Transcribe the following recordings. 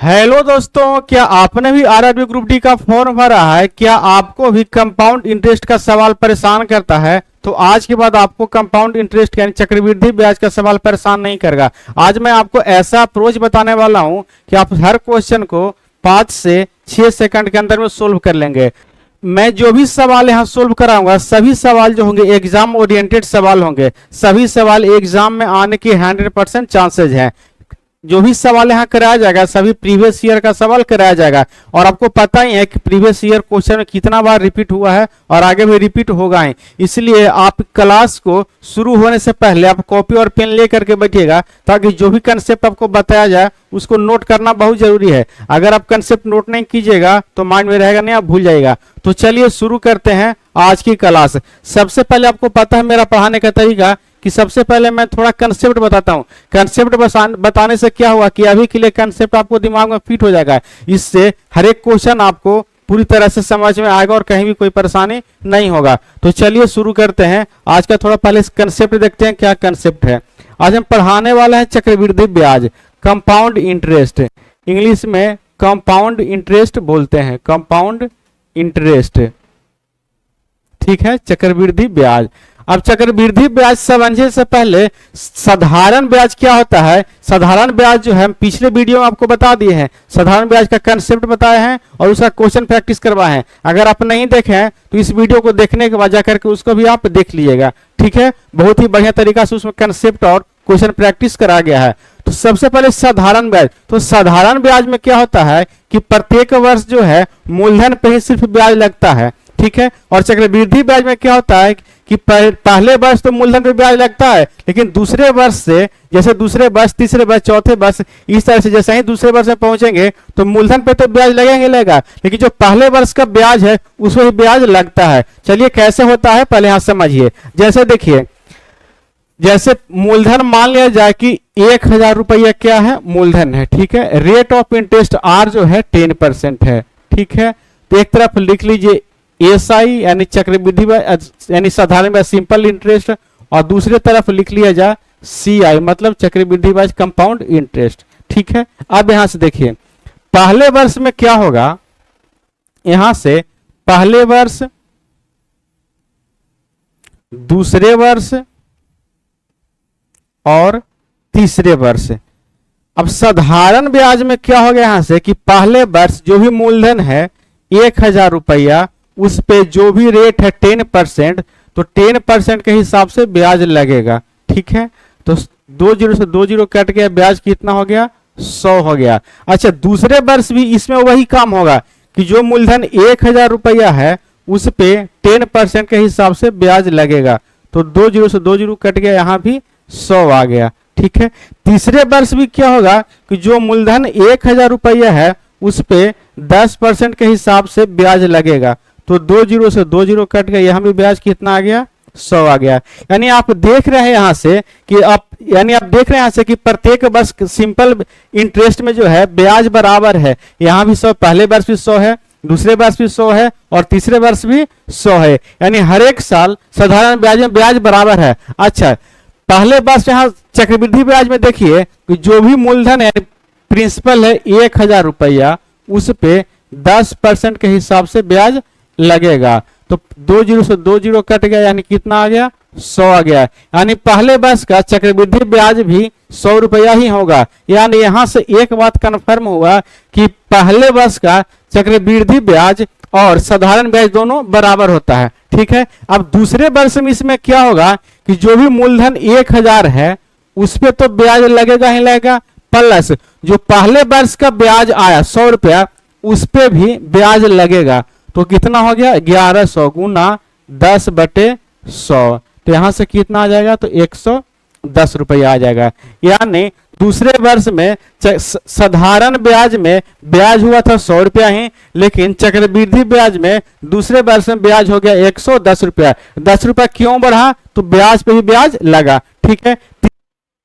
Hello दोस्तों, क्या आपने भी आरआरबी ग्रुप डी का फॉर्म भरा है? क्या आपको भी कंपाउंड इंटरेस्ट का सवाल परेशान करता है? तो आज के बाद आपको कंपाउंड इंटरेस्ट यानी चक्रवृद्धि ब्याज का सवाल परेशान नहीं करेगा। आज मैं आपको ऐसा अप्रोच बताने वाला हूं कि आप हर क्वेश्चन को 5 से 6 सेकंड के अंदर में सोल्व कर लेंगे। मैं जो भी सवाल यहाँ सोल्व कराऊंगा सभी सवाल जो होंगे एग्जाम ओरिएंटेड सवाल होंगे। सभी सवाल एग्जाम में आने की 100% चांसेज हैं। जो भी सवाल यहाँ कराया जाएगा सभी प्रीवियस ईयर का सवाल कराया जाएगा। और आपको पता ही है कि प्रीवियस ईयर क्वेश्चन में कितना बार रिपीट हुआ है और आगे भी रिपीट होगा ही। इसलिए आप क्लास को शुरू होने से पहले आप कॉपी और पेन ले करके बैठिएगा, ताकि जो भी कंसेप्ट आपको बताया जाए उसको नोट करना बहुत जरूरी है। अगर आप कंसेप्ट नोट नहीं कीजिएगा तो माइंड में रहेगा नहीं, आप भूल जाएगा। तो चलिए शुरू करते हैं आज की क्लास। सबसे पहले आपको पता है मेरा पढ़ाने का तरीका कि सबसे पहले मैं थोड़ा कंसेप्ट बताता हूं। कंसेप्ट बताने से क्या हुआ कि अभी के लिए कंसेप्ट आपको दिमाग में फिट हो जाएगा। इससे हर एक क्वेश्चन आपको पूरी तरह से समझ में आएगा और कहीं भी कोई परेशानी नहीं होगा। तो चलिए शुरू करते हैं। आज का थोड़ा पहले कंसेप्ट देखते हैं क्या कंसेप्ट है। आज हम पढ़ाने वाला है चक्रवृद्धि ब्याज, कंपाउंड इंटरेस्ट। इंग्लिश में कंपाउंड इंटरेस्ट बोलते हैं, कंपाउंड इंटरेस्ट। ठीक है, चक्रवृद्धि ब्याज। अब चक्रवृद्धि ब्याज समझने से पहले साधारण ब्याज क्या होता है। साधारण ब्याज जो है हम पिछले वीडियो में आपको बता दिए हैं। साधारण ब्याज का कंसेप्ट बताए हैं और उसका क्वेश्चन प्रैक्टिस करवाए हैं। अगर आप नहीं देखे हैं तो इस वीडियो को देखने के बाद जाकर के उसको भी आप देख लीजिएगा। ठीक है, बहुत ही बढ़िया तरीका से उसमें कंसेप्ट और क्वेश्चन प्रैक्टिस करा गया है। तो सबसे पहले साधारण ब्याज। तो साधारण ब्याज में क्या होता है कि प्रत्येक वर्ष जो है मूलधन पे ही सिर्फ ब्याज लगता है। ठीक है, और चक्रवृद्धि ब्याज में क्या होता है कि पहले वर्ष तो मूलधन पे ब्याज लगता है, लेकिन दूसरे वर्ष से जैसे दूसरे वर्ष, तीसरे वर्ष, चौथे वर्ष, इस तरह से जैसे ही दूसरे वर्ष में पहुंचेंगे तो मूलधन पे तो ब्याज लगेगा, लेकिन जो पहले वर्ष का ब्याज है उसमें भी ब्याज लगता है। चलिए कैसे होता है पहले यहाँ समझिए। जैसे देखिए, जैसे मूलधन मान लिया जाए कि 1000 रुपया क्या है, मूलधन है। ठीक है, रेट ऑफ इंटरेस्ट आर जो है 10% है। ठीक है, तो एक तरफ लिख लीजिए एसआई यानी चक्रवृद्धि यानी साधारण ब्याज सिंपल इंटरेस्ट, और दूसरी तरफ लिख लिया जाए सीआई मतलब चक्रवृद्धि ब्याज कंपाउंड इंटरेस्ट। ठीक है, अब यहां से देखिए पहले वर्ष में क्या होगा। यहां से पहले वर्ष, दूसरे वर्ष और तीसरे वर्ष। अब साधारण ब्याज में क्या हो गया यहां से कि पहले वर्ष जो भी मूलधन है 1000 रुपया, उस पे जो भी रेट है 10%, तो 10% के हिसाब से ब्याज लगेगा। ठीक है, तो 20 से 20 कट गया, ब्याज कितना हो गया, 100 हो गया। अच्छा, दूसरे वर्ष भी इसमें वही काम होगा कि जो मूलधन 1000 रुपया है उस पे 10% के हिसाब से ब्याज लगेगा, तो 20 से 20 कट गया, यहां भी 100 आ गया। ठीक है, तीसरे वर्ष भी क्या होगा कि जो मूलधन 1000 रुपया है उस पे 10% के हिसाब से ब्याज लगेगा, तो 20 से 20 कट गया, यहां भी ब्याज कितना आ गया, 100 आ गया। यानी आप देख रहे हैं यहां से कि आप देख रहे हैं यहां से कि प्रत्येक वर्ष सिंपल इंटरेस्ट में जो है ब्याज बराबर है। यहां भी 100, पहले वर्ष भी 100 है, दूसरे वर्ष भी 100 है और तीसरे वर्ष भी 100 है। यानी हर एक साल साधारण ब्याज में ब्याज बराबर है। अच्छा, पहले वर्ष यहां चक्रवृद्धि ब्याज में देखिए कि जो भी मूलधन है प्रिंसिपल है 1000 रुपया, उस पे 10% के हिसाब से ब्याज लगेगा, तो 20 से 20 कट गया, यानी कितना आ गया, 100 आ गया। यानी पहले वर्ष का चक्रवृद्धि ब्याज भी 100 रुपया ही होगा। यानी यहां से एक बात कंफर्म हुआ कि पहले वर्ष का चक्रवृद्धि ब्याज और साधारण ब्याज दोनों बराबर होता है। ठीक है, अब दूसरे वर्ष में इसमें क्या होगा कि जो भी मूलधन 1000 है उस पे तो ब्याज लगेगा ही लगेगा, प्लस जो पहले वर्ष का ब्याज आया 100 रुपया उस पे भी ब्याज लगेगा, तो कितना हो गया, 1100 गुना 10/100, तो यहां से कितना आ जाएगा, तो 110 रुपया आ जाएगा। यानी दूसरे वर्ष में साधारण ब्याज में ब्याज हुआ था 100 रुपया ही, लेकिन चक्रवृद्धि ब्याज में दूसरे वर्ष में ब्याज हो गया 110 रुपया। 10 रुपया क्यों बढ़ा, तो ब्याज पे भी ब्याज लगा। ठीक है,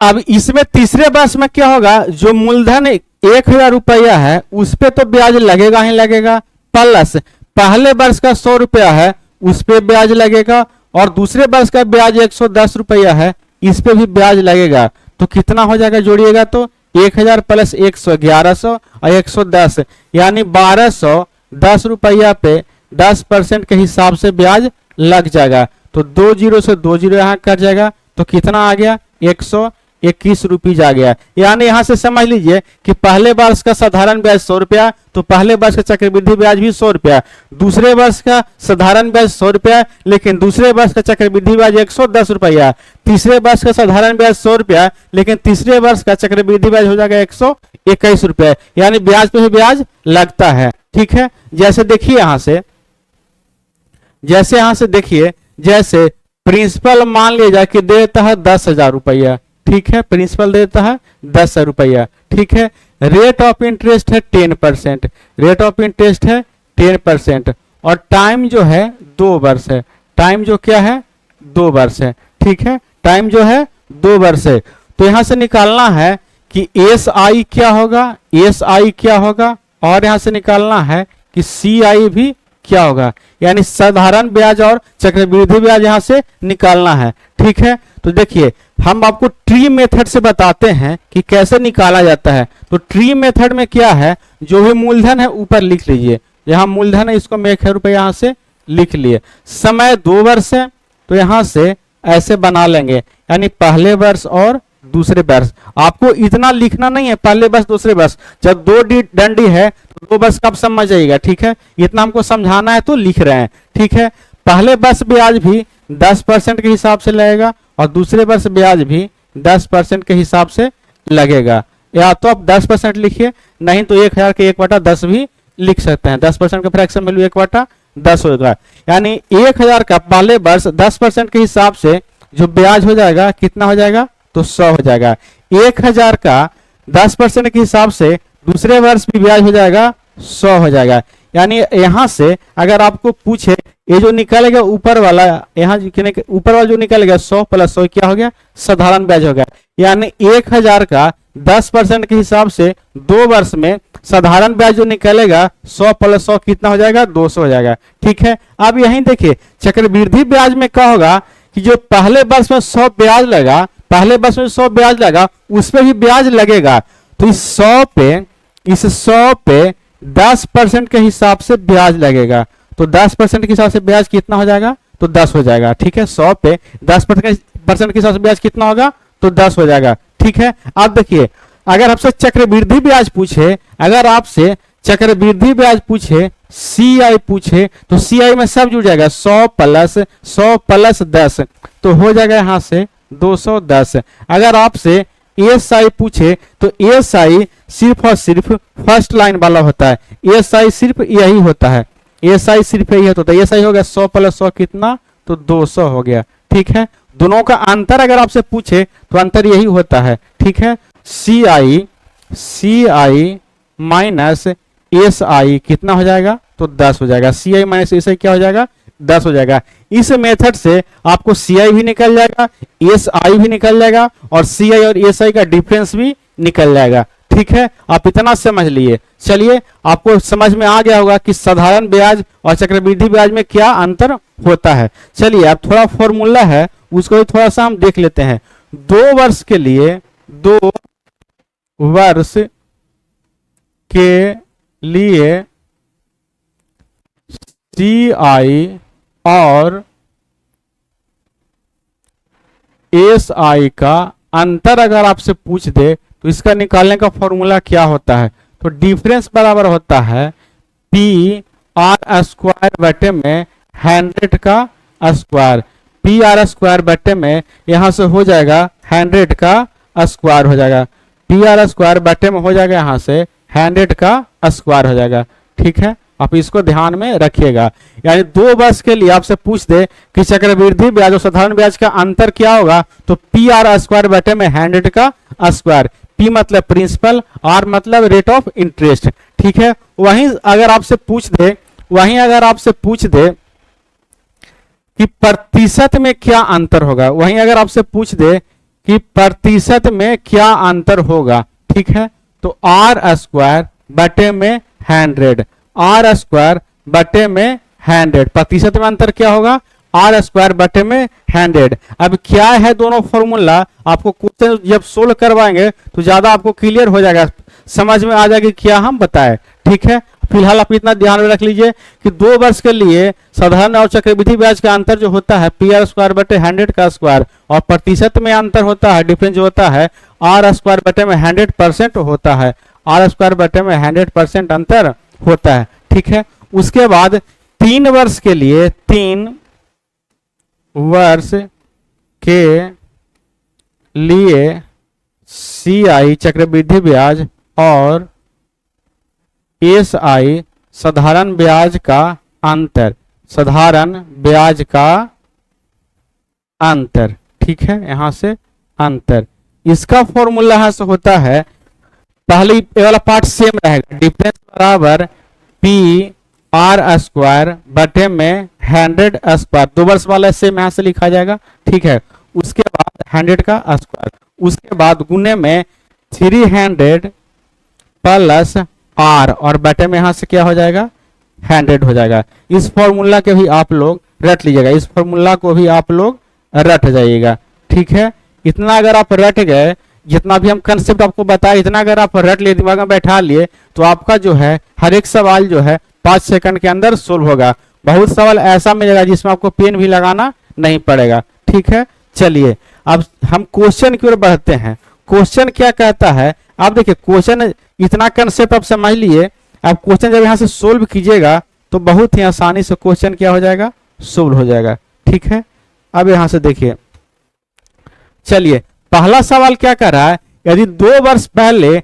अब इसमें तीसरे वर्ष में क्या होगा, जो मूलधन 1000 रुपया है उस पे तो ब्याज लगेगा ही लगेगा, प्लस पहले वर्ष का 100 रुपया है उस पे ब्याज लगेगा, और दूसरे वर्ष का ब्याज 110 रुपया है, इस पे भी ब्याज लगेगा, तो कितना हो जाएगा, जोड़िएगा तो 1000 प्लस 100 1100 और 110 यानी 1210 रुपया पे 10% के हिसाब से ब्याज लग जाएगा। तो 20 से 20 यहाँ कट जाएगा तो कितना आ गया 121 रुपीज आ गया। यानी यहां से समझ लीजिए कि पहले वर्ष का साधारण ब्याज 100 रुपया, तो पहले वर्ष का चक्रवृद्धि ब्याज भी 100 रुपया, दूसरे वर्ष का साधारण ब्याज 100 रुपया, लेकिन दूसरे वर्ष का चक्रवृद्धि ब्याज 110 रुपया, तीसरे वर्ष का साधारण ब्याज 100 रुपया, लेकिन तीसरे वर्ष का चक्रवृद्धि ब्याज हो जाएगा 121 रुपया। यानी ब्याज पे भी ब्याज लगता है। ठीक है, जैसे देखिए यहां से, जैसे यहां से देखिए, जैसे प्रिंसिपल मान लीजिए कि देता है 10,000 रुपया, ठीक है, प्रिंसिपल देता है 10 रुपया, ठीक है, रेट ऑफ इंटरेस्ट है 10%, रेट ऑफ इंटरेस्ट है 10% और टाइम जो है 2 वर्ष है, टाइम जो क्या है 2 वर्ष है, ठीक है, टाइम जो है 2 वर्ष है। तो यहां से निकालना है कि एस आई क्या होगा, एस आई क्या होगा, और यहां से निकालना है कि सी आई भी क्या होगा, यानी साधारण ब्याज और चक्रवृद्धि ब्याज यहां से निकालना है। ठीक है, तो देखिए हम आपको ट्री मेथड से बताते हैं कि कैसे निकाला जाता है। तो ट्री मेथड में क्या है, जो भी मूलधन है ऊपर लिख लीजिए, यहां मूलधन है इसको मैं 1 रुपये यहां से लिख लिए, समय 2 वर्ष है तो यहां से ऐसे बना लेंगे, यानी पहले वर्ष और दूसरे वर्ष। आपको इतना लिखना नहीं है पहले वर्ष दूसरे वर्ष, जब 2 डंडी है तो 2 वर्ष का आप समझ जाइएगा। ठीक है, इतना हमको समझाना है तो लिख रहे हैं। ठीक है, पहले वर्ष ब्याज भी 10% के हिसाब से लगेगा और दूसरे वर्ष ब्याज भी 10% के हिसाब से लगेगा। या तो आप 10% लिखिए, नहीं तो 1000 के 1/10 भी लिख सकते हैं। 10% का फ्रैक्शन वैल्यू 1/10 होगा, यानी 1000 का पहले वर्ष 10% के हिसाब से जो ब्याज हो जाएगा कितना हो जाएगा, तो 100 हो जाएगा। 1000 का 10% के हिसाब से दूसरे वर्ष भी ब्याज हो जाएगा 100 हो जाएगा। यानी यहां से अगर आपको पूछे ये जो निकलेगा ऊपर वाला, यहाँ ऊपर वाला जो निकलेगा 100 प्लस 100 क्या हो गया, साधारण ब्याज हो गया। यानी 1000 का 10% के हिसाब से 2 वर्ष में साधारण ब्याज जो निकलेगा 100 प्लस 100 कितना हो जाएगा, 200 हो जाएगा। ठीक है, अब यहीं देखिए चक्रवृद्धि ब्याज में क्या होगा कि जो पहले वर्ष में 100 ब्याज लगा, पहले वर्ष में 100 ब्याज लगा उस पर भी ब्याज लगेगा। तो इस 100 पे 10% के हिसाब से ब्याज लगेगा, तो 10% के हिसाब से ब्याज कितना हो जाएगा, तो 10 हो जाएगा। ठीक है, 100 पे 10% के हिसाब से ब्याज कितना होगा, तो 10 हो जाएगा। ठीक है, अब देखिए अगर आपसे चक्रवृद्धि ब्याज पूछे, अगर आपसे चक्रवृद्धि ब्याज पूछे, सी आई पूछे, तो सी आई में सब जुड़ जाएगा, 100 प्लस 10 तो हो जाएगा यहां से 210। अगर आपसे एस आई पूछे तो एस आई सिर्फ और सिर्फ फर्स्ट लाइन वाला होता है, एस आई सिर्फ यही होता है, एस आई सिर्फ यही होता है। एस आई हो गया 100 प्लस 100 कितना, तो 200 हो गया। ठीक है, दोनों का अंतर अगर आपसे पूछे तो अंतर यही होता है। ठीक है, सी आई माइनस एस आई कितना हो जाएगा, तो 10 हो जाएगा। सी आई माइनस एस आई क्या हो जाएगा, 10 हो जाएगा। इस मेथड से आपको सी आई भी निकल जाएगा, एस आई भी निकल जाएगा और सी आई और एस आई का डिफरेंस भी निकल जाएगा। ठीक है, आप इतना समझ लिए। चलिए आपको समझ में आ गया होगा कि साधारण ब्याज और चक्रवृद्धि ब्याज में क्या अंतर होता है। चलिए अब थोड़ा फॉर्मूला है उसको भी थोड़ा सा हम देख लेते हैं। 2 वर्ष के लिए, 2 वर्ष के लिए सी आई और एस आई का अंतर अगर आपसे पूछ दे तो इसका निकालने का फॉर्मूला क्या होता है, तो डिफरेंस बराबर होता है पी आर स्क्वायर बटे में 100 का स्क्वायर, पी आर स्क्वायर बटे में यहां से हो जाएगा 100 का स्क्वायर हो जाएगा, पी आर स्क्वायर बटे में हो जाएगा यहां से 100 का स्क्वायर हो जाएगा। ठीक है, आप इसको ध्यान में रखिएगा। यानी 2 वर्ष के लिए आपसे पूछ दे कि चक्रवृद्धि ब्याज और साधारण ब्याज का अंतर क्या होगा, तो पी आर स्क्वायर बटे में 100 का स्क्वायर, पी मतलब प्रिंसिपल, आर मतलब रेट ऑफ इंटरेस्ट। ठीक है, वहीं अगर आपसे पूछ दे कि प्रतिशत में क्या अंतर होगा, वहीं अगर आपसे पूछ दे कि प्रतिशत में क्या अंतर होगा, ठीक है, तो आर स्क्वायर बटे में 100, आर स्क्वायर बटे में 100, प्रतिशत में अंतर क्या होगा, आर स्क्वायर बटे में 100। अब क्या है दोनों फॉर्मूला, आपको क्वेश्चन जब सोल्व करवाएंगे तो ज्यादा आपको क्लियर हो जाएगा, समझ में आ जाएगी क्या हम बताए। ठीक है, फिलहाल आप इतना ध्यान में रख लीजिए कि 2 वर्ष के लिए साधारण और चक्रवृद्धि ब्याज का अंतर जो होता है पी आर स्क्वायर बटे 100 का स्क्वायर, और प्रतिशत में अंतर होता है, डिफरेंस जो होता है आर स्क्वायर बटे में 100% होता है, आर स्क्वायर बटे में 100% अंतर होता है। ठीक है, उसके बाद 3 वर्ष के लिए, 3 वर्ष के लिए सी आई चक्रवृद्धि ब्याज और एस आई साधारण ब्याज का अंतर, साधारण ब्याज का अंतर। ठीक है, यहां से अंतर, इसका फॉर्मूला यहां से होता है, पहले ये वाला पार्ट सेम रहेगा, डिफरेंस बराबर पी आर स्क्वायर बटे में 100 स्क्वायर, 2 वर्ष वाला सेम यहां से लिखा जाएगा। ठीक है, उसके बाद 100 का स्क्वायर, उसके बाद गुने में 300 प्लस आर, और बटे में यहां से क्या हो जाएगा 100 हो जाएगा। इस फॉर्मूला के भी आप लोग रट लीजिएगा, इस फॉर्मूला को भी आप लोग रट जाइएगा। ठीक है, इतना अगर आप रट गए, जितना भी हम कंसेप्ट आपको बताए, इतना अगर आप रट लिए, दिमाग में बैठा लिए, तो आपका जो है हर एक सवाल जो है 5 सेकंड के अंदर सोल्व होगा। बहुत सवाल ऐसा मिलेगा जिसमें आपको पेन भी लगाना नहीं पड़ेगा। ठीक है, चलिए अब हम क्वेश्चन की ओर बढ़ते हैं। क्वेश्चन क्या कहता है, आप देखिए क्वेश्चन, इतना कंसेप्ट आप समझ लिए, अब क्वेश्चन जब यहां से सोल्व कीजिएगा तो बहुत ही आसानी से क्वेश्चन क्या हो जाएगा, सोल्व हो जाएगा। ठीक है, अब यहां से देखिए, चलिए पहला सवाल क्या कर रहा है, यदि 2 वर्ष पहले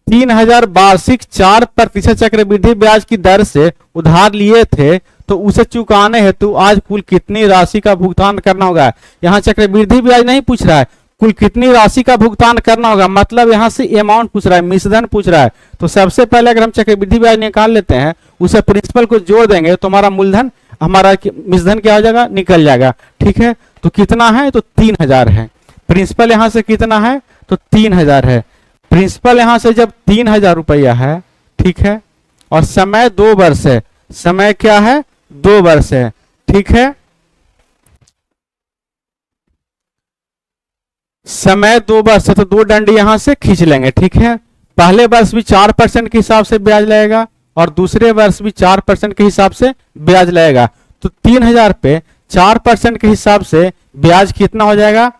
3000 वार्षिक 4% चक्रवृद्धि ब्याज की दर से उधार लिए थे तो उसे चुकाने हेतु आज कुल कितनी राशि का भुगतान करना होगा। यहाँ चक्रवृद्धि ब्याज नहीं पूछ रहा है, कुल कितनी राशि का भुगतान करना होगा, मतलब यहाँ से अमाउंट पूछ रहा है, मिश्रधन पूछ रहा है। तो सबसे पहले अगर हम चक्रवृद्धि ब्याज निकाल लेते हैं, उसे प्रिंसिपल को जोड़ देंगे तो हमारा मूलधन, हमारा मिश्रधन क्या हो जाएगा, निकल जाएगा। ठीक है, तो कितना है, तो 3000 है। प्रिंसिपल यहां से कितना है, तो 3000 है। प्रिंसिपल यहां से जब 3000 रुपया है, ठीक है, और समय 2 वर्ष है, समय क्या है, 2 वर्ष है। ठीक है, समय 2 वर्ष है तो 2 डंडी यहां से खींच लेंगे। ठीक है, पहले वर्ष भी 4% के हिसाब से ब्याज लगेगा और दूसरे वर्ष भी 4% के हिसाब से ब्याज लगेगा। तो 3000 पे 4% के हिसाब से ब्याज कितना हो जाएगा,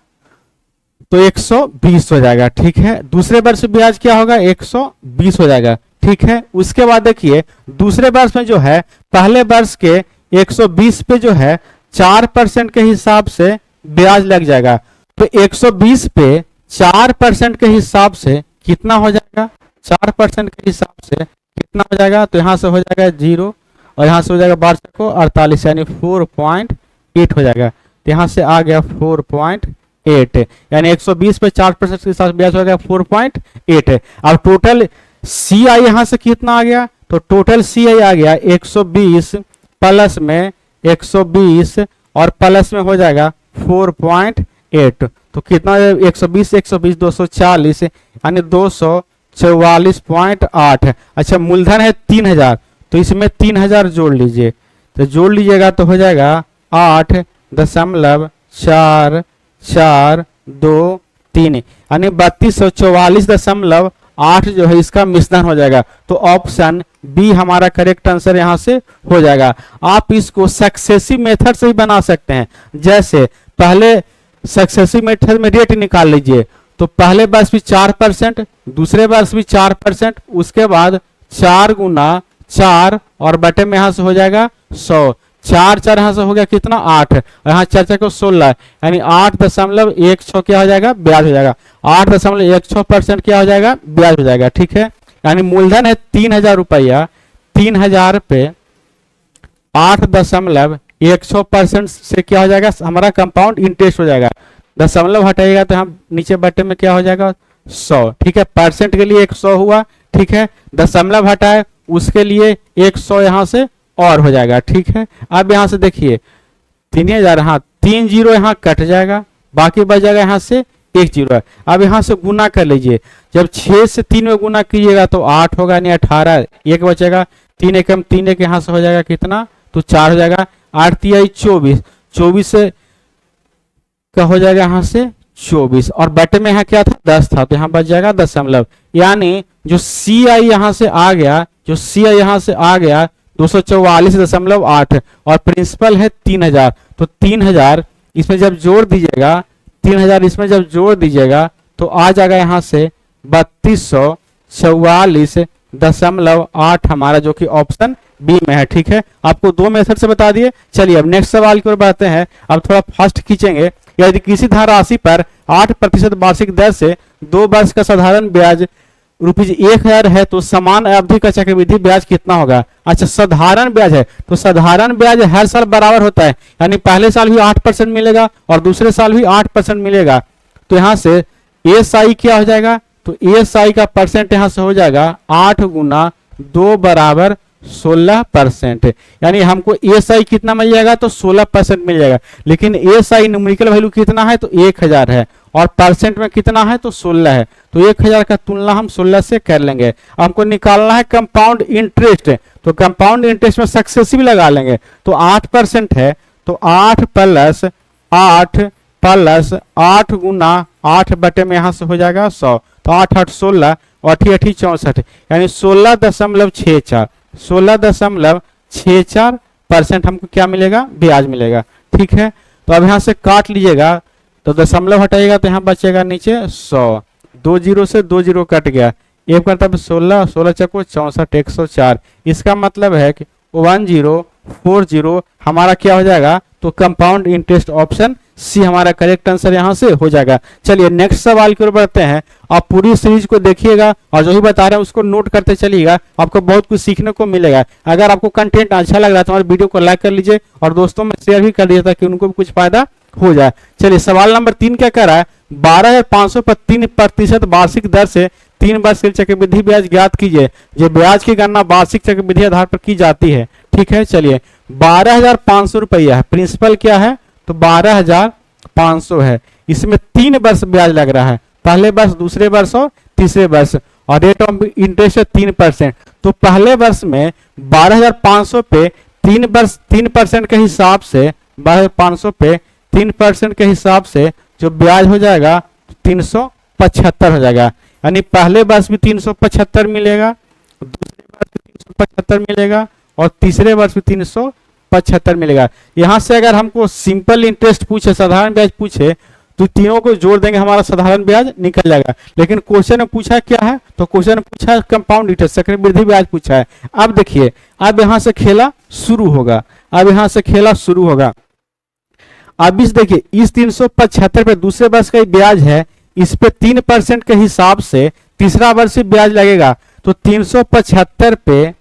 तो 120 हो जाएगा। ठीक है, दूसरे वर्ष ब्याज क्या होगा, 120 हो जाएगा। ठीक है, उसके बाद देखिए दूसरे वर्ष में जो है पहले वर्ष के 120 पे जो है 4% के हिसाब से ब्याज लग जाएगा। तो 120 पे 4% के हिसाब से कितना हो जाएगा, 4% के हिसाब से कितना हो जाएगा, तो यहां से हो जाएगा 0 और यहां से हो जाएगा 12 को 48 यानी 4.8 हो जाएगा। तो यहां से आ गया 4.8, यानी 120 पे 4% के साथ ब्याज हो गया 4.8। अब टोटल सी आई यहां से कितना आ गया, तो टोटल सी आई आ गया 120 प्लस में 120 और प्लस में हो जाएगा 4.8। तो कितना, 120 120 240 यानी 244.8। अच्छा, मूलधन है 3000, तो इसमें 3000 जोड़ लीजिए, तो जोड़ लीजिएगा तो हो जाएगा 8.442 यानी 3244.8 जो है इसका मिश्रण हो जाएगा। तो ऑप्शन बी हमारा करेक्ट आंसर यहां से हो जाएगा। आप इसको सक्सेसिव मेथड से ही बना सकते हैं, जैसे पहले सक्सेसिव मेथड में रेट निकाल लीजिए, तो पहले वर्ष भी 4%, दूसरे वर्ष भी 4%, उसके बाद 4 गुना 4 और बटे में यहां से हो जाएगा 100, 4 4 यहां से हो गया कितना, 8, यहाँ 4 4 को 16 यानी 8.16 क्या हो जाएगा, ब्याज हो जाएगा। 8.16% क्या हो जाएगा, ब्याज हो जाएगा। ठीक है, यानी मूलधन है 3000 रुपया, 3000 पे 8.1% से क्या हो जाएगा, हमारा कंपाउंड इंटरेस्ट हो जाएगा। दशमलव हटाएगा तो हम नीचे बटे में क्या हो जाएगा, 100। ठीक है, परसेंट के लिए 100 हुआ। ठीक है, दशमलव हटाए उसके लिए 100 यहां से और हो जाएगा। ठीक है, अब यहां से देखिए 3000, हाँ 3 जीरो यहाँ कट जाएगा, बाकी बच जाएगा यहाँ से 1 जीरो। अब यहाँ से गुना कर लीजिए, जब 6 से 3 में गुना कीजिएगा तो 8 होगा यानी 18, 1 बचेगा, 3 एकम 3 एक यहाँ से हो जाएगा कितना, तो 4 हो जाएगा, 8 3 24, 24 से क्या हो जाएगा यहाँ से 24, और बटे में यहाँ क्या था 10 था, तो यहाँ बच जाएगा दशमलव, यानी जो सी आई यहाँ से आ गया, जो सी आई यहाँ से आ गया 244.8, और प्रिंसिपल है 3000, तो 3000 इसमें जब जोड़ दीजिएगा, 3000 इसमें जब जोड़ दीजिएगा तो आ जाएगा यहाँ से 3244.8 हमारा, जो कि ऑप्शन बी में है। ठीक है, आपको दो मेथड से बता दिए। चलिए अब नेक्स्ट सवाल की ओर बढ़ते हैं। अब थोड़ा फास्ट खींचेंगे। यदि किसी धनराशि पर 8% वार्षिक दर से 2 वर्ष का साधारण ब्याज ₹1000 है तो समान अवधि का चक्रवृद्धि ब्याज कितना होगा। अच्छा, साधारण ब्याज है तो साधारण ब्याज हर साल बराबर होता है, यानी पहले साल भी 8% मिलेगा और दूसरे साल भी 8% मिलेगा। तो यहाँ से एएसआई क्या हो जाएगा, तो एएसआई का परसेंट यहाँ से हो जाएगा 8 गुना 2 बराबर 16%, यानी हमको एएसआई कितना मिल जाएगा, तो 16% मिल जाएगा। लेकिन एएसआई न्यूमेरिकल वैल्यू कितना है, तो 1000 है, और परसेंट में कितना है, तो 16 है, तो 1000 का तुलना हम 16 से कर लेंगे। हमको निकालना है कंपाउंड इंटरेस्ट, तो कंपाउंड इंटरेस्ट में सक्सेसिव लगा लेंगे। तो 8% है, तो 8 प्लस 8 गुना 8 बटे में यहाँ से हो जाएगा 100, तो 8 8 16 और 8 8 64, यानी 16.64% हमको क्या मिलेगा, ब्याज मिलेगा। ठीक है, तो अब यहाँ से काट लीजिएगा, तो दशमलव हटाइएगा तो यहाँ बचेगा नीचे 100, 2 जीरो से 2 जीरो कट गया, एक मतलब 16 16 चको 64 104, इसका मतलब है कि 1040 हमारा क्या हो जाएगा, तो कंपाउंड इंटरेस्ट ऑप्शन सी हमारा करेक्ट आंसर यहाँ से हो जाएगा। चलिए नेक्स्ट सवाल की ओर बढ़ते हैं। आप पूरी सीरीज को देखिएगा और जो भी बता रहे हैं उसको नोट करते चलिएगा, आपको बहुत कुछ सीखने को मिलेगा। अगर आपको कंटेंट अच्छा लग रहा है तो हमारे वीडियो को लाइक कर लीजिए और दोस्तों में शेयर भी कर दीजिए ताकि उनको भी कुछ फायदा हो जाए। चलिए सवाल नंबर 3 क्या कह रहा है, 12,500 पर 3% वार्षिक दर से 3 वर्ष के चक्रवृद्धि ब्याज ज्ञात कीजिए। जो ब्याज की गणना वार्षिक चक्रवृद्धि आधार पर की जाती है। ठीक है, चलिए 12,500 रुपया है, प्रिंसिपल क्या है, तो 12,500 है, इसमें 3 वर्ष ब्याज लग रहा है, पहले वर्ष, दूसरे वर्ष और तीसरे वर्ष, और रेट ऑफ इंटरेस्ट है 3%। तो पहले वर्ष में 12,500 पे 3% के हिसाब से 12,500 पे 3% के हिसाब से जो ब्याज हो जाएगा 375 हो जाएगा, यानी पहले वर्ष भी 375 मिलेगा, दूसरे वर्ष भी 375 मिलेगा और तीसरे वर्ष भी 375 मिलेगा। यहां से अगर हमको सिंपल इंटरेस्ट पूछे, साधारण ब्याज पूछे, तो तीनों को जोड़ देंगे, हमारा साधारण ब्याज निकल जाएगा। लेकिन क्वेश्चन में पूछा क्या है, तो क्वेश्चन में पूछा है कंपाउंड इंटरेस्ट, चक्रवृद्धि ब्याज पूछा है। अब देखिए, अब यहां से खेला शुरू होगा, अब यहां से खेला शुरू होगा। अब इस देखिए, इस 375 पे दूसरे वर्ष का ब्याज है, इस पे 3% के हिसाब से तीसरा वर्ष ब्याज लगेगा। तो 375 पे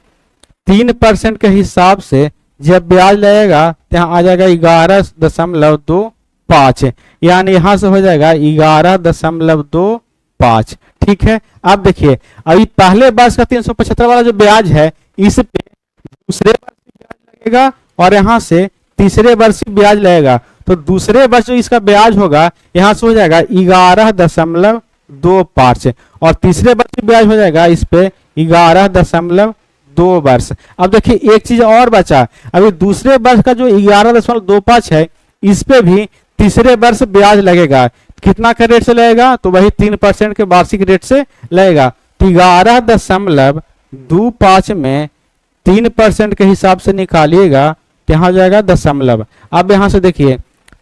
3% के हिसाब से जब ब्याज लगेगा तो यहाँ आ जाएगा 11.25, यानी यहां से हो जाएगा 11.25। ठीक है, अब देखिए, अभी पहले वर्ष का 375 वाला जो ब्याज है, इस पे दूसरे वर्ष ब्याज लगेगा और यहां से तीसरे वर्ष ब्याज लगेगा। तो दूसरे वर्ष जो इसका ब्याज होगा यहां से हो जाएगा 11.25 और तीसरे वर्ष ब्याज हो जाएगा इस पे 11.2 वर्ष। अब देखिए एक चीज और बचा, अभी दूसरे वर्ष का जो 11.25 है, इस पे भी तीसरे वर्ष ब्याज लगेगा। कितना का रेट से लगेगा, तो वही 3% के वार्षिक रेट से लगेगा। तो 11.25 में 3% के हिसाब से निकालिएगा तो यहाँ जाएगा दशमलव। अब यहाँ से देखिए,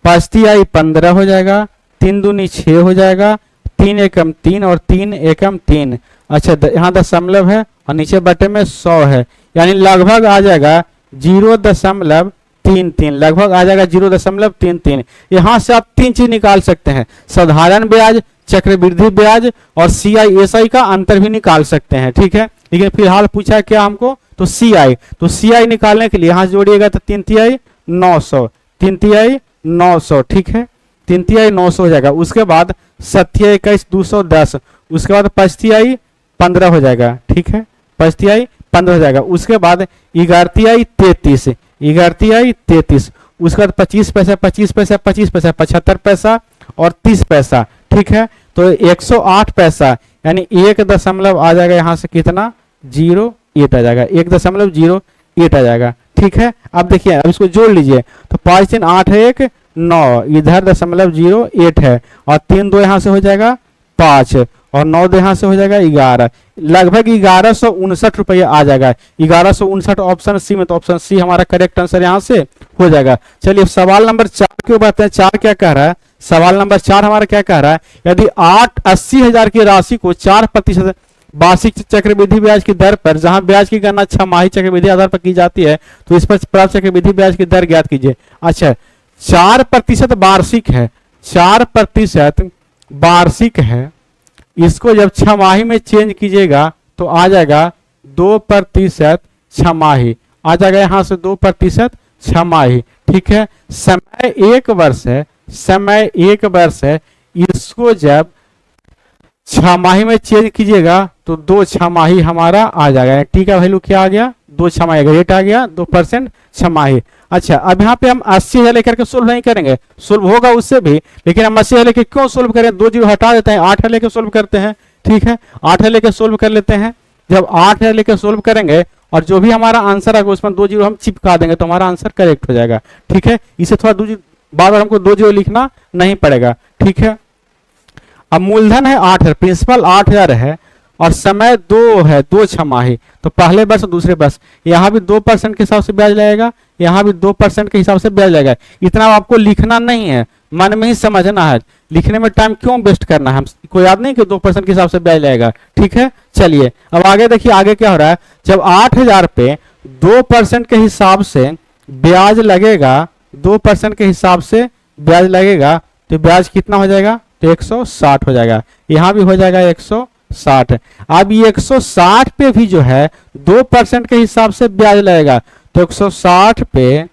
5 आई 15 हो जाएगा, 3 दूनी 6 हो जाएगा, 3 एकम 3 और 3 एकम 3। अच्छा, यहाँ दशमलव है और नीचे बटे में 100 है, यानी लगभग आ जाएगा 0.33, लगभग आ जाएगा 0.33। यहाँ से आप 3 चीज निकाल सकते हैं, साधारण ब्याज, चक्रवृद्धि ब्याज और CI/SI का अंतर भी निकाल सकते हैं। ठीक है, लेकिन फिलहाल पूछा है क्या हमको, तो CI, तो CI निकालने के लिए यहाँ जोड़िएगा तो 3 तिहाई 900, 3 तिहाई 900। ठीक है, 3 तिहाई 900 हो जाएगा। उसके बाद 7 21 210, उसके बाद 5 तिहाई 15 हो जाएगा। ठीक है, 5 तिहाई 15 हो जाएगा। उसके बाद 11 तिहाई 33, 11 तिहाई 33, उसके बाद 25 पैसा 25 पैसा 25 पैसा 75 पैसा और 30 पैसा। ठीक है, तो 108 पैसा, यानी 1 दशमलव आ जाएगा यहाँ से कितना, 08 आ जाएगा, 1.08 आ जाएगा। ठीक है। अब देखिए, अब इसको जोड़ लीजिए तो 5 3 8 1 9, इधर 0.08 है और 3 2 यहाँ से हो जाएगा 5 और 9 2 यहाँ से हो जाएगा 11, लगभग 1159 रुपये आ जाएगा। 1159 ऑप्शन सी में, तो ऑप्शन सी हमारा करेक्ट आंसर यहाँ से हो जाएगा। चलिए सवाल नंबर 4 की बात है। 4 क्या कह रहा है? सवाल नंबर 4 हमारा क्या कह रहा है? यदि 80,000 की राशि को 4% वार्षिक चक्रवृद्धि ब्याज की दर पर, जहां ब्याज की गणना छमाही चक्रवृद्धि आधार पर की जाती है, तो इस पर प्राप्त चक्रवृद्धि ब्याज की दर ज्ञात कीजिए। अच्छा, 4% वार्षिक है, 4% वार्षिक है, इसको जब छमाही में चेंज कीजिएगा तो आ जाएगा 2% छमाही, आ जाएगा यहाँ से 2% छमाही। ठीक है, समय 1 वर्ष है, समय 1 वर्ष है, इसको जब छमाही में चेंज कीजिएगा तो 2 छमाही हमारा आ जाएगा। ठीक है, वैल्यू क्या आ गया? 2 छमाही, रेट आ गया 2% छमाही। अच्छा, अब यहाँ पे हम 80,000 लेकर के सोल्व नहीं करेंगे, सोल्व होगा उससे भी, लेकिन हम 80,000 लेके क्यों सोल्व करें? 2 जीरो हटा देते हैं, 8,000 लेके सोल्व करते हैं। ठीक है, 8,000 लेके सोल्व कर लेते हैं। जब 8,000 लेके सोल्व करेंगे और जो भी हमारा आंसर आएगा उसमें 2 जीरो हम चिपका देंगे तो हमारा आंसर करेक्ट हो जाएगा। ठीक है, इसे थोड़ा बार बार हमको 2 जीरो लिखना नहीं पड़ेगा। ठीक है, अब मूलधन है 8,000, प्रिंसिपल 8,000 है और समय 2 है, 2 छमाही, तो पहले वर्ष दूसरे वर्ष, यहाँ भी 2% के हिसाब से ब्याज लगेगा, यहाँ भी 2% के हिसाब से ब्याज लगेगा। इतना आपको लिखना नहीं है, मन में ही समझना है, लिखने में टाइम क्यों वेस्ट करना है, हमको याद नहीं कि 2% के हिसाब से ब्याज लगेगा। ठीक है, चलिए अब आगे देखिए, आगे क्या हो रहा है। जब 8,000 पे 2% के हिसाब से ब्याज लगेगा, 2% के हिसाब से ब्याज लगेगा, तो ब्याज कितना हो जाएगा? तो 160 हो जाएगा, यहाँ भी हो जाएगा 160। अब ये 160 पे भी जो है 2% के हिसाब से ब्याज लगेगा, तो 160 पे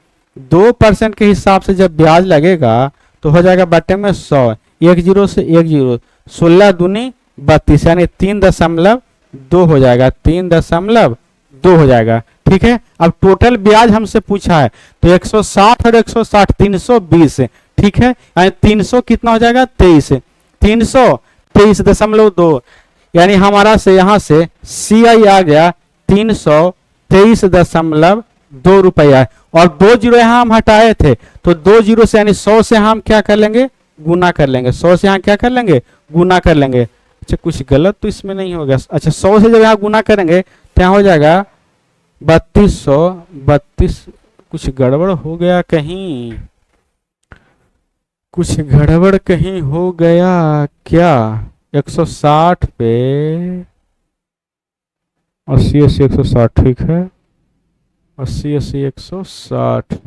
2% के हिसाब से जब ब्याज लगेगा तो हो जाएगा बटे में 100, 1 जीरो से 1 जीरो, 16 दूनी 32, यानी 3.2 हो जाएगा, 3.2 हो जाएगा। ठीक है, अब टोटल ब्याज हमसे पूछा है तो 160 और 160 320। ठीक है, यानी 300 कितना हो जाएगा? 23, 323.2, यानी हमारा से यहाँ से CI आ गया 323.2 रुपया। और 2 जीरो यहाँ हम हटाए थे, तो 2 जीरो से यानी 100 से हम क्या कर लेंगे? गुना कर लेंगे। 100 से यहाँ क्या कर लेंगे? गुना कर लेंगे। अच्छा, कुछ गलत तो इसमें नहीं होगा। अच्छा, 100 से जब यहाँ गुना करेंगे तो यहाँ हो जाएगा 3232। कुछ गड़बड़ हो गया कहीं, कुछ गड़बड़ कहीं हो गया क्या? 160 पे 80 80 160, ठीक है, 80 80 160,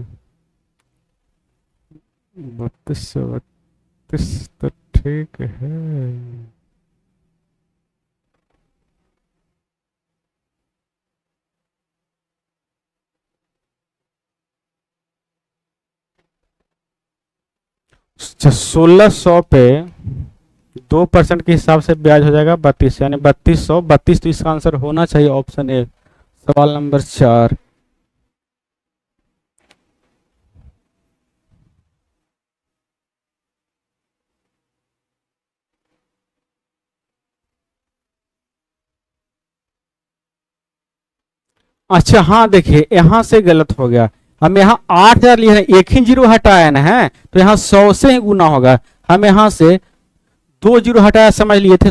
32 32 तो ठीक है। अच्छा, 1600 पे 2% के हिसाब से ब्याज हो जाएगा 32, यानी 3232, तो इसका आंसर होना चाहिए ऑप्शन ए, सवाल नंबर 4। अच्छा हाँ, देखिए यहां से गलत हो गया, हम यहाँ 8,000 लिए हैं, एक ही जीरो हटाया ना है, तो यहाँ 100 से ही गुना होगा। हम यहाँ से 2 जीरो हटाया समझ लिए थे,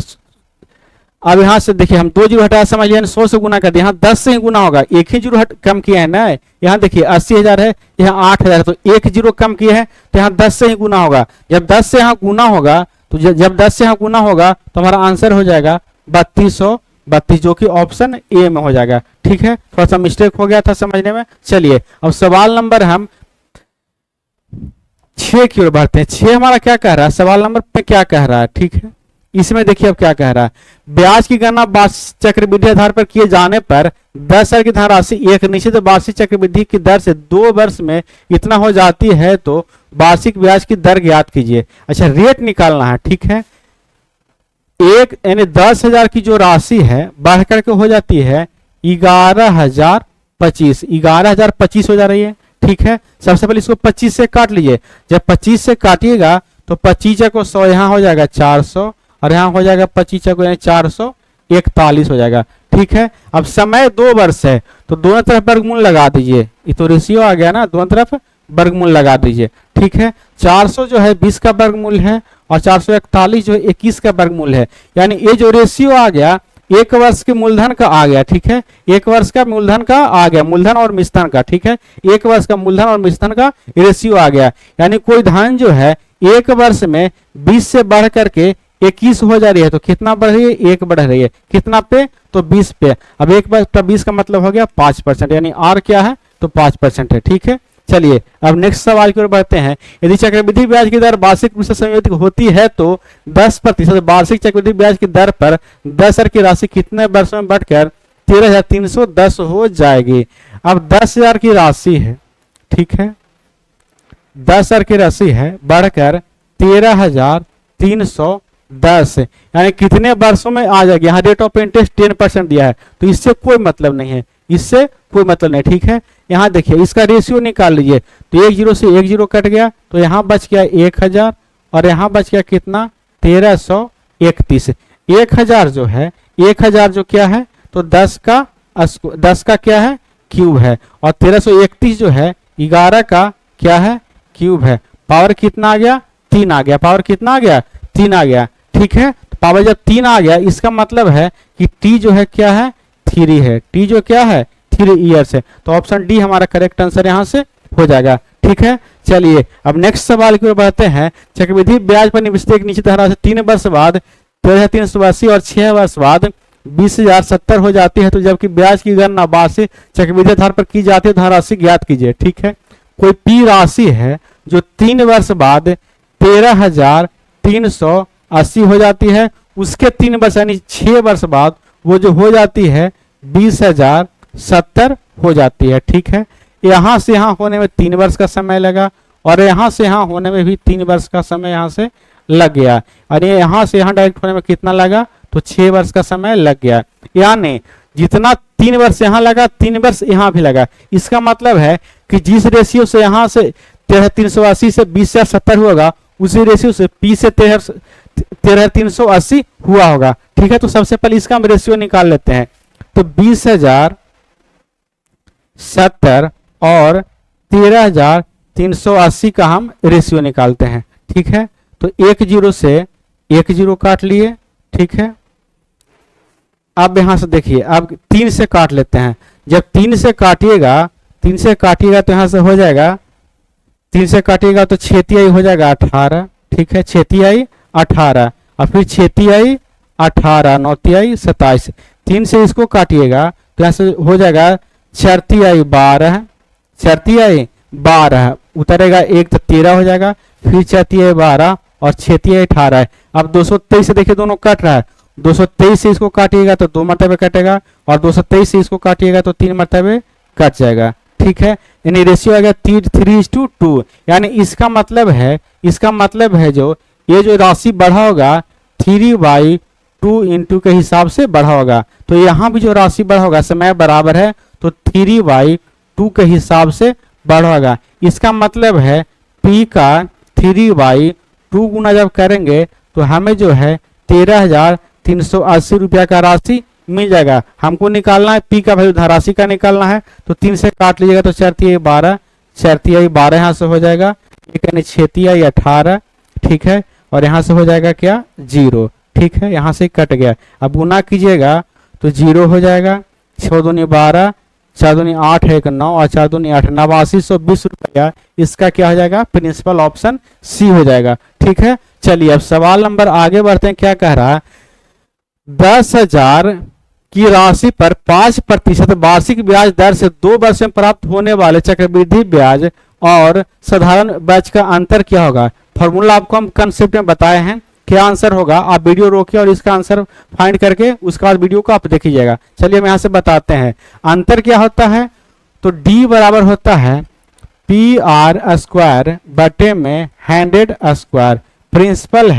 अब यहाँ से देखिए हम 2 जीरो हटाया समझ लिया, 100 से गुना कर दिया, यहाँ 10 से ही गुना होगा, एक ही जीरो कम किया है ना। यहाँ देखिए 80,000 है, यहाँ 8,000, तो एक जीरो कम किया है, तो यहाँ 10 से ही गुना होगा। जब 10 से यहाँ गुना होगा, तो जब 10 से यहाँ गुना होगा तो हमारा आंसर हो जाएगा 3232, जो कि ऑप्शन ए में हो जाएगा। ठीक है, थोड़ा सा मिस्टेक हो गया था समझने में। चलिए अब सवाल नंबर हम 6 की ओर बढ़ते हैं। 6 हमारा क्या कह रहा है, सवाल नंबर पे क्या कह रहा है? ठीक है, इसमें देखिए अब क्या कह रहा है। ब्याज की गणना वार्षिक चक्रवृद्धि आधार पर किए जाने पर 10,000 की धनराशि एक निश्चित वार्षिक चक्रवृद्धि की दर से 2 वर्ष में इतना हो जाती है, तो वार्षिक ब्याज की दर ज्ञात कीजिए। अच्छा, रेट निकालना है। ठीक है, एक यानी 10,000 की जो राशि है बढ़ करके हो जाती है 11,025, 11,025 हो जा रही है। ठीक है, सबसे पहले इसको 25 से काट लीजिए। जब 25 से काटिएगा तो 25 को 100, यहाँ हो जाएगा 400, और यहाँ हो जाएगा 25 को यानी 441 हो जाएगा। ठीक है। अब समय 2 वर्ष है तो दोनों तरफ वर्गमूल लगा दीजिए, ये तो रेशियो आ गया ना, दोनों तरफ वर्गमूल लगा दीजिए, ठीक है। 400 जो है 20 का वर्गमूल है और 441 जो है 21 का वर्गमूल है, यानी ये जो रेशियो आ गया 1 वर्ष के मूलधन का आ गया, ठीक है। 1 वर्ष का मूलधन का आ गया, मूलधन और मिश्धन का, ठीक है। 1 वर्ष का मूलधन और मिश्धन का रेशियो आ गया, यानी कोई धन जो है 1 वर्ष में 20 से बढ़ करके 21 हो जा रही है तो कितना बढ़ रही है, 1 बढ़ रही है, कितना पे, तो 20 पे। अब 1/20 का मतलब हो गया 5%, यानी आर क्या है, तो 5% है, ठीक है। चलिए अब नेक्स्ट सवाल की ओर बढ़ते हैं। यदि चक्रवृद्धि ब्याज की दर वार्षिक रूप से संयोजित होती है तो 10% वार्षिक चक्रवृद्धि ब्याज की दर पर 10,000 की राशि कितने वर्षों में बढ़कर 13,310 हो जाएगी। अब 10,000 की राशि है, ठीक है, 10,000 की राशि है बढ़कर 13,310, यानी कितने वर्षों में आ जाएगी। यहाँ रेट ऑफ इंटरेस्ट 10% दिया है तो इससे कोई मतलब नहीं है, इससे कोई मतलब नहीं, ठीक है। यहाँ देखिए इसका रेशियो निकाल लीजिए तो 1 0 से 1 0 कट गया तो यहाँ बच गया 1000 और यहाँ बच गया कितना, 1331। 1000 जो है, 1000 जो क्या है, तो 10 का क्या है, क्यूब है, और 1331 जो है 11 का क्या है, क्यूब है। पावर कितना आ गया, 3 आ गया, पावर कितना आ गया, 3 आ गया, ठीक है। तो पावर जब 3 आ गया इसका मतलब है कि टी जो है क्या है, 3 है, टी जो क्या है 3 ईयर्स है, तो ऑप्शन डी हमारा करेक्ट आंसर यहाँ से हो जाएगा, ठीक है। चलिए अब नेक्स्ट सवाल की ओर बढ़ते हैं। चक्रवृद्धि ब्याज पर निवेशित एक निश्चित धनराशि 3 वर्ष बाद 13,380 और 6 वर्ष बाद 20,070 हो जाती है, तो जबकि ब्याज की गणना वार्षिक चक्रवृद्धि आधार पर की जाती है, धनराशि ज्ञात कीजिए, ठीक है। कोई पी राशि है जो 3 वर्ष बाद 13,380 हो जाती है, उसके 3 वर्ष यानी 6 वर्ष बाद वो जो हो जाती है 20,070 हो जाती है, ठीक है। यहाँ से यहाँ होने में 3 वर्ष का समय लगा और यहाँ से यहाँ होने में भी 3 वर्ष का समय यहाँ से लग गया, और यहाँ से यहाँ डायरेक्ट होने में कितना लगा, तो 6 वर्ष का समय लग गया। यानी जितना 3 वर्ष यहाँ लगा 3 वर्ष यहाँ भी लगा। इसका मतलब है कि जिस रेशियो से यहाँ से 13,380 से 20,070 होगा उसी रेशियो से पी से 13,380 हुआ होगा, ठीक है। तो सबसे पहले इसका हम रेशियो निकाल लेते हैं, तो 20,070 और 13,380 का हम रेशियो निकालते हैं, ठीक है। तो 1 0 से 1 0 काट लिए, ठीक है। अब यहां से देखिए अब 3 से काट लेते हैं, जब 3 से काटिएगा तो यहां से हो जाएगा, 3 से काटिएगा तो 6 तिहाई हो जाएगा 18, ठीक है, 6 तिहाई 18 और फिर 6 तिहाई 18, 9 तिहाई 27। 3 से इसको काटिएगा तो यहाँ से हो जाएगा 4 तिहाई 12, 4 तिहाई 12 उतरेगा 1 तो 13 हो जाएगा, फिर 4 तिहाई 12 और 6 तिहाई 18 है। अब 223 से देखिए दोनों कट रहा है, 223 से इसको काटिएगा तो 2 मरतबे कटेगा और 223 से इसको काटिएगा तो 3 मरतबे कट जाएगा, ठीक है। यानी रेशियो आ गया 3:2, यानी इसका मतलब है जो ये जो राशि बढ़ा होगा 3/2 इंटू के हिसाब से बढ़ा होगा, तो यहाँ भी जो राशि बढ़ा होगा समय बराबर है तो 3/2 के हिसाब से बढ़ा होगा। इसका मतलब है P का 3/2 गुना जब करेंगे तो हमें जो है 13,380 रुपया का राशि मिल जाएगा। हमको निकालना है P का वैल्यू, धनराशि का निकालना है, तो 3 से काट लीजिएगा तो 4 तिहाई 12, 4 तिहाई 12 यहाँ से हो जाएगा, यानी 6 तिहाई 18, ठीक है, और यहाँ से हो जाएगा क्या 0, ठीक है, यहाँ से कट गया। अब गुना कीजिएगा तो 0 हो जाएगा, 6 दूनी 12, 4 दूनी 8 1 9 और 4 दूनी 8, 8920 रुपया इसका क्या हो जाएगा, प्रिंसिपल ऑप्शन सी हो जाएगा, ठीक है। चलिए अब सवाल नंबर आगे बढ़ते हैं। क्या कह रहा है, 10,000 की राशि पर 5% वार्षिक ब्याज दर से 2 वर्ष में प्राप्त होने वाले चक्रवृद्धि ब्याज और साधारण ब्याज का अंतर क्या होगा। फॉर्मूला आपको हम कंसेप्ट में बताए हैं, क्या आंसर होगा आप वीडियो रोकिए और इसका आंसर फाइंड करके उसके बाद वीडियो को आप देखिएगा। चलिए हम यहाँ से बताते हैं अंतर क्या होता है, तो D बराबर होता है PR² बटे में 100²। प्रिंसिपल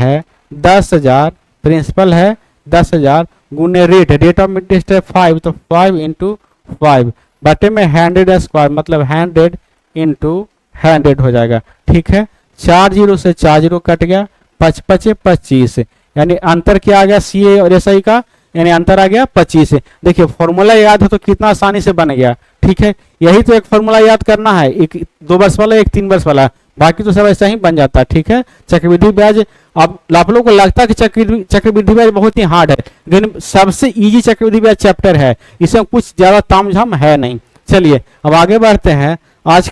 है 10,000 गुने रेट ऑफ इंटरेस्ट है 5, तो 5 × 5 बटे में 100² मतलब 100 × 100 हो जाएगा, ठीक है। 4 0 से 4 0 कट गया, 5 5 25, यानी अंतर क्या आ गया CA और SI का यानी अंतर आ गया 25। देखिए फॉर्मूला याद है तो कितना आसानी से बन गया। ठीक है, यही तो एक फॉर्मूला याद करना है, एक 2 वर्ष वाला एक 3 वर्ष वाला, बाकी तो सब ऐसा ही बन जाता है। ठीक है, चक्रवृद्धि ब्याज अब आप लोगों को लगता है कि चक्रवृद्धि ब्याज बहुत ही हार्ड है, लेकिन सबसे इजी चक्रवृद्धि ब्याज चैप्टर है, इसमें कुछ ज्यादा तामझाम है नहीं। चलिए अब आगे बढ़ते हैं। आज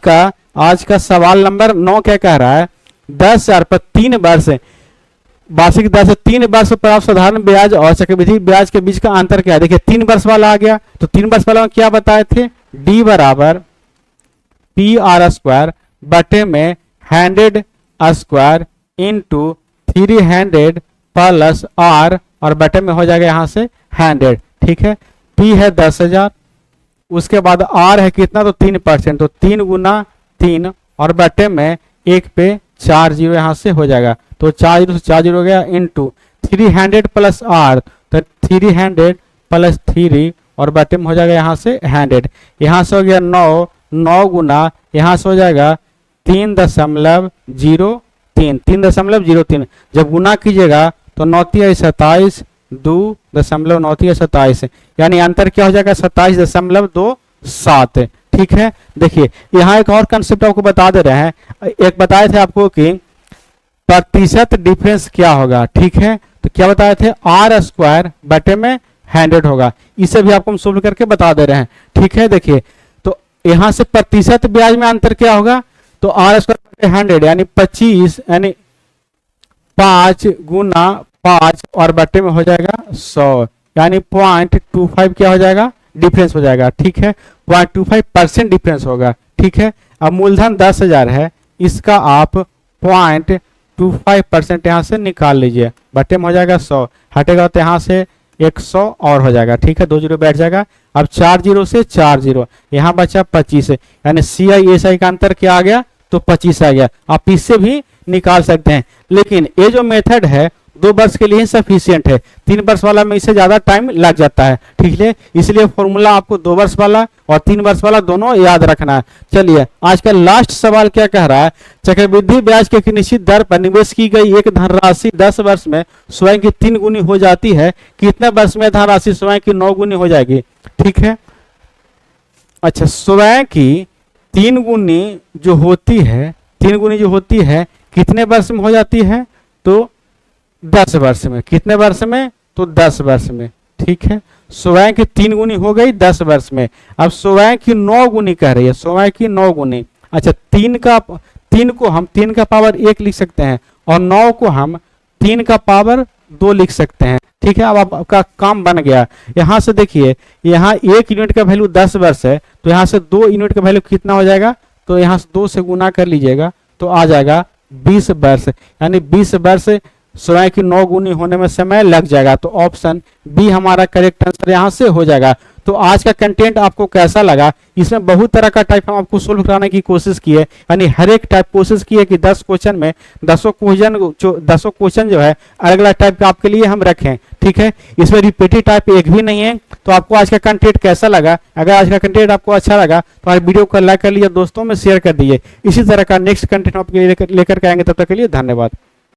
का सवाल नंबर 9 क्या कह रहा है, 10,000 पर 3 वर्ष वार्षिक दर से 3 वर्ष पर प्राप्त साधारण ब्याज और चक्रवृद्धि ब्याज के बीच का अंतर क्या है। देखिए 3 वर्ष वाला आ गया, तो 3 वर्ष वाला में क्या बताए थे, डी बराबर पी आर स्क्वायर बटे में 100 स्क्वायर इंटू 300 प्लस आर और बटे में हो जाएगा यहाँ से 100। ठीक है, पी है 10,000, उसके बाद आर है कितना, तो 3%, तो 3 गुना 3 और बटे में 1 पे 4 जीरो यहाँ से हो जाएगा, तो 4 जीरो से 4 जीरो हो गया इंटू 300 प्लस आर, तो 300 प्लस 3 और बटे में हो जाएगा यहाँ से 100। यहाँ से हो गया 9 गुना यहाँ से हो जाएगा 3.03 जब गुना कीजिएगा तो 9 × 27 2.9 यानी अंतर क्या हो जाएगा 27.27। ठीक है, देखिए यहाँ एक और कंसेप्ट आपको बता दे रहे हैं, एक बताए थे आपको कि प्रतिशत डिफरेंस क्या होगा। ठीक है, तो क्या बताए थे, आर स्क्वायर बटे में 100 होगा, इसे भी आपको हम सोल्व करके बता दे रहे हैं। ठीक है, देखिए तो यहाँ से प्रतिशत ब्याज में अंतर क्या होगा, तो आर स्क्वायर बटे 100 यानी 25 यानी 5 गुना 5 और बटे में हो जाएगा 100 यानी 0.25 क्या हो जाएगा, डिफरेंस हो जाएगा। ठीक है, 0.25% डिफरेंस होगा। ठीक है, अब मूलधन 10,000 है, इसका आप 0.25% यहाँ से निकाल लीजिए, बटे में हो जाएगा 100, हटेगा तो यहाँ से 100 और हो जाएगा। ठीक है, 2 जीरो बैठ जाएगा, अब 4 जीरो से 4 जीरो, यहाँ बचा 25 यानी CI का अंतर क्या आ गया, तो 25 आ गया। आप इससे भी निकाल सकते हैं, लेकिन ये जो मेथड है 2 वर्ष के लिए सफिशियंट है, 3 वर्ष वाला में इससे ज्यादा टाइम लग जाता है। ठीक है, इसलिए फॉर्मूला आपको 2 वर्ष वाला और 3 वर्ष वाला दोनों याद रखना है। चलिए आज का लास्ट सवाल क्या कह रहा है, चक्रवृद्धि ब्याज के एक निश्चित दर पर निवेश की गई एक धनराशि 10 वर्ष में स्वयं की 3 गुनी हो जाती है, कितने वर्ष में धनराशि स्वयं की 9 गुनी हो जाएगी। ठीक है, अच्छा स्वयं की 3 गुनी जो होती है कितने वर्ष में हो जाती है, तो 10 वर्ष में। कितने वर्ष में, तो 10 वर्ष में। ठीक है, स्वयं की 3 गुनी हो गई 10 वर्ष में, अब स्वयं की 9 गुनी कह रही है, स्वयं की 9 गुनी। अच्छा 3 को हम 3 का पावर 1 लिख सकते हैं और 9 को हम 3 का पावर 2 लिख सकते हैं। ठीक है, अब आपका काम बन गया। यहाँ से देखिए, यहाँ 1 यूनिट का वैल्यू 10 वर्ष है, तो यहाँ से 2 यूनिट का वैल्यू कितना हो जाएगा, तो यहाँ से 2 से गुना कर लीजिएगा तो आ जाएगा 20 वर्ष, यानी 20 वर्ष स्वयं की 9 गुनी होने में समय लग जाएगा। तो ऑप्शन बी हमारा करेक्ट आंसर यहाँ से हो जाएगा। तो आज का कंटेंट आपको कैसा लगा, इसमें बहुत तरह का टाइप हम आपको सोल्व कराने की कोशिश की है, यानी हर एक टाइप कोशिश की है कि 10 क्वेश्चन में 10 क्वेश्चन जो है अलग अलग टाइप के आपके लिए हम रखें। ठीक है, इसमें रिपीटेड टाइप एक भी नहीं है। तो आपको आज का कंटेंट कैसा लगा, अगर आज का कंटेंट आपको अच्छा लगा तो हमारे वीडियो को लाइक कर लीजिए, दोस्तों में शेयर कर दीजिए। इसी तरह का नेक्स्ट कंटेंट आपके लिए लेकर के आएंगे, तब तक के लिए धन्यवाद।